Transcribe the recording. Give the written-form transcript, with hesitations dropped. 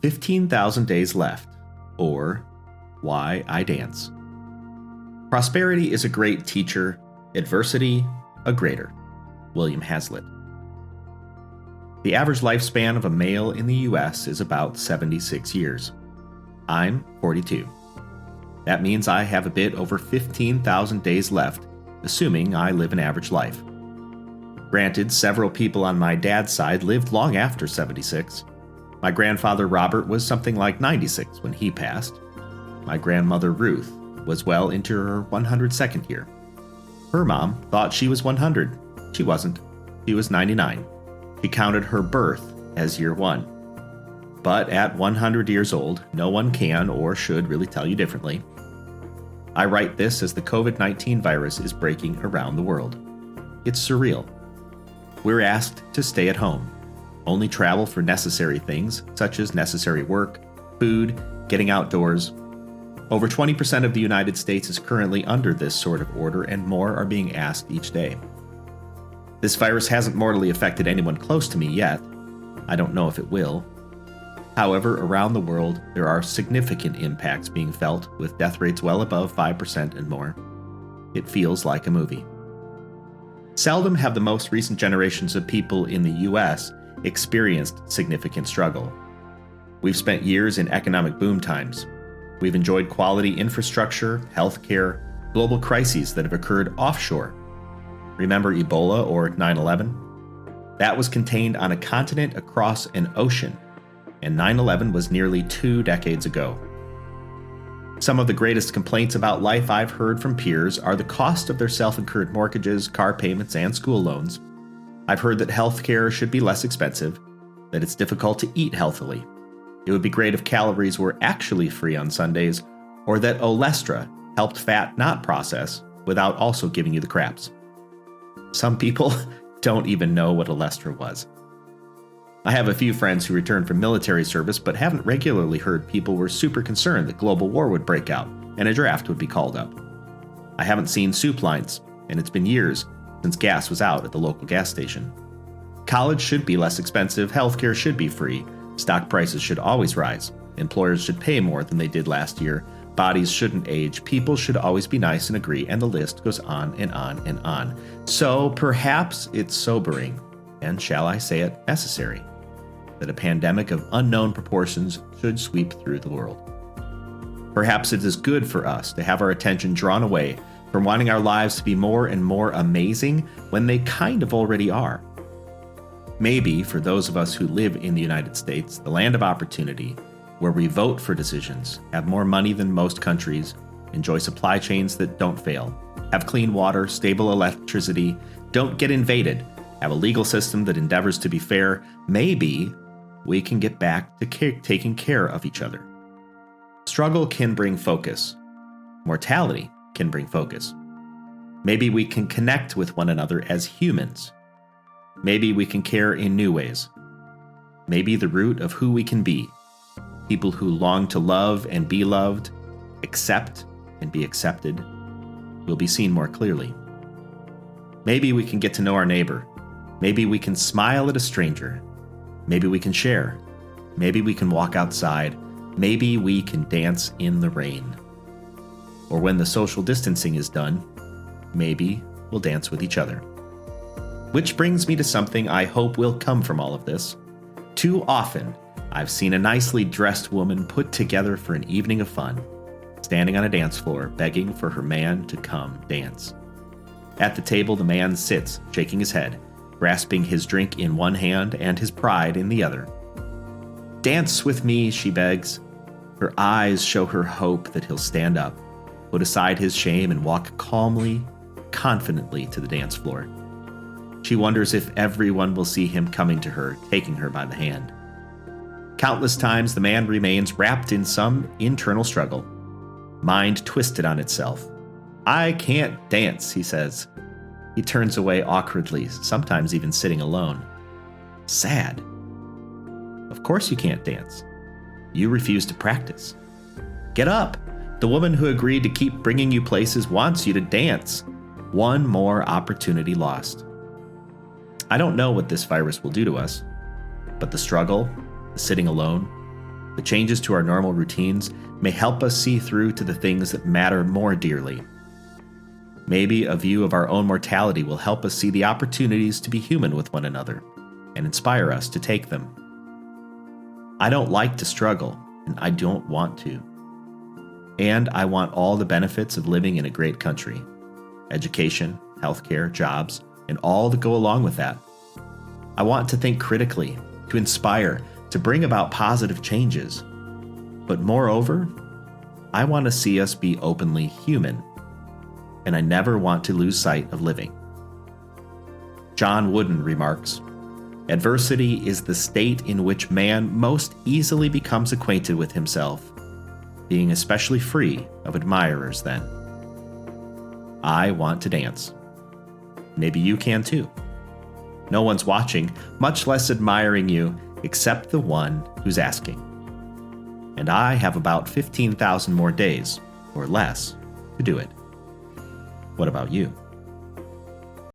15,000 Days Left, or Why I Dance. Prosperity is a great teacher, adversity a greater. William Hazlitt. The average lifespan of a male in the U.S. is about 76 years. I'm 42. That means I have a bit over 15,000 days left, assuming I live an average life. Granted, several people on my dad's side lived long after 76. My grandfather Robert was something like 96 when he passed. My grandmother Ruth was well into her 102nd year. Her mom thought she was 100. She wasn't. She was 99. She counted her birth as year 1. But at 100 years old, no one can or should really tell you differently. I write this as the COVID-19 virus is breaking around the world. It's surreal. We're asked to stay at home, only travel for necessary things such as necessary work, food, getting outdoors. Over 20% of the United States is currently under this sort of order, and more are being asked each day. This virus hasn't mortally affected anyone close to me yet. I don't know if it will. However, around the world, there are significant impacts being felt, with death rates well above 5% and more. It feels like a movie. Seldom have the most recent generations of people in the U.S. experienced significant struggle. We've spent years in economic boom times. We've enjoyed quality infrastructure, healthcare, global crises that have occurred offshore. Remember Ebola or 9/11? That was contained on a continent across an ocean, and 9/11 was nearly 2 decades ago. Some of the greatest complaints about life I've heard from peers are the cost of their self-incurred mortgages, car payments, and school loans. I've heard that healthcare should be less expensive, that it's difficult to eat healthily. It would be great if calories were actually free on Sundays, or that Olestra helped fat not process without also giving you the craps. Some people don't even know what Olestra was. I have a few friends who returned from military service but haven't regularly heard people were super concerned that global war would break out and a draft would be called up. I haven't seen soup lines, and it's been years since gas was out at the local gas station. College should be less expensive, healthcare should be free, stock prices should always rise, employers should pay more than they did last year, bodies shouldn't age, people should always be nice and agree, and the list goes on and on and on. So perhaps it's sobering, and shall I say it, necessary, that a pandemic of unknown proportions should sweep through the world. Perhaps it is good for us to have our attention drawn away from wanting our lives to be more and more amazing when they kind of already are. Maybe for those of us who live in the United States, the land of opportunity, where we vote for decisions, have more money than most countries, enjoy supply chains that don't fail, have clean water, stable electricity, don't get invaded, have a legal system that endeavors to be fair, maybe we can get back to taking care of each other. Struggle can bring focus. Mortality can bring focus. Maybe we can connect with one another as humans. Maybe we can care in new ways. Maybe the root of who we can be, people who long to love and be loved, accept and be accepted, will be seen more clearly. Maybe we can get to know our neighbor. Maybe we can smile at a stranger. Maybe we can share. Maybe we can walk outside. Maybe we can dance in the rain. Or when the social distancing is done, maybe we'll dance with each other. Which brings me to something I hope will come from all of this. Too often, I've seen a nicely dressed woman put together for an evening of fun, standing on a dance floor, begging for her man to come dance. At the table, the man sits, shaking his head, grasping his drink in one hand and his pride in the other. "Dance with me," she begs. Her eyes show her hope that he'll stand up, put aside his shame, and walk calmly, confidently to the dance floor. She wonders if everyone will see him coming to her, taking her by the hand. Countless times the man remains wrapped in some internal struggle, mind twisted on itself. "I can't dance," he says. He turns away awkwardly, sometimes even sitting alone. Sad. Of course you can't dance. You refuse to practice. Get up. The woman who agreed to keep bringing you places wants you to dance. One more opportunity lost. I don't know what this virus will do to us, but the struggle, the sitting alone, The changes to our normal routines may help us see through to the things that matter more dearly. Maybe a view of our own mortality will help us see the opportunities to be human with one another and inspire us to take them. I don't like to struggle, and I don't want to. And I want all the benefits of living in a great country: education, healthcare, jobs, and all that go along with that. I want to think critically, to inspire, to bring about positive changes. But moreover, I want to see us be openly human, and I never want to lose sight of living. John Wooden remarks, "Adversity is the state in which man most easily becomes acquainted with himself, being especially free of admirers then." I want to dance. Maybe you can too. No one's watching, much less admiring you, except the one who's asking. And I have about 15,000 more days, or less, to do it. What about you?